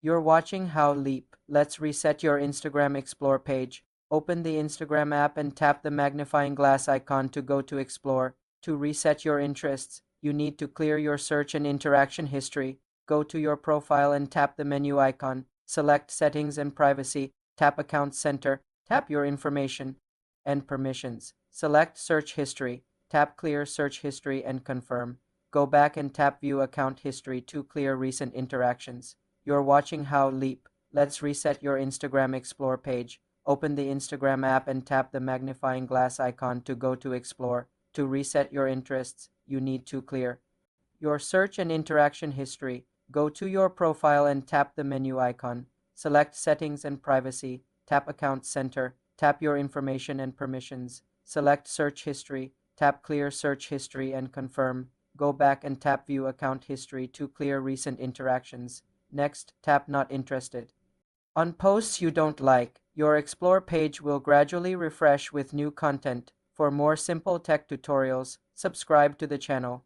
You're watching How Leap. Let's reset your Instagram Explore page. Open the Instagram app and tap the magnifying glass icon to go to Explore. To reset your interests, you need to clear your search and interaction history. Go to your profile and tap the menu icon. Select Settings and Privacy. Tap Account Center. Tap your information and permissions. Select Search History. Tap Clear Search History and confirm. Go back and tap View Account History to clear recent interactions. You're watching How Leap. Let's reset your Instagram Explore page. Open the Instagram app and tap the magnifying glass icon to go to Explore. To reset your interests, you need to clear your search and interaction history. Go to your profile and tap the menu icon. Select Settings and Privacy. Tap Account Center. Tap your information and permissions. Select Search History. Tap Clear Search History and confirm. Go back and tap View Account History to clear recent interactions. Next, tap Not Interested. On posts you don't like, your Explore page will gradually refresh with new content. For more simple tech tutorials, subscribe to the channel.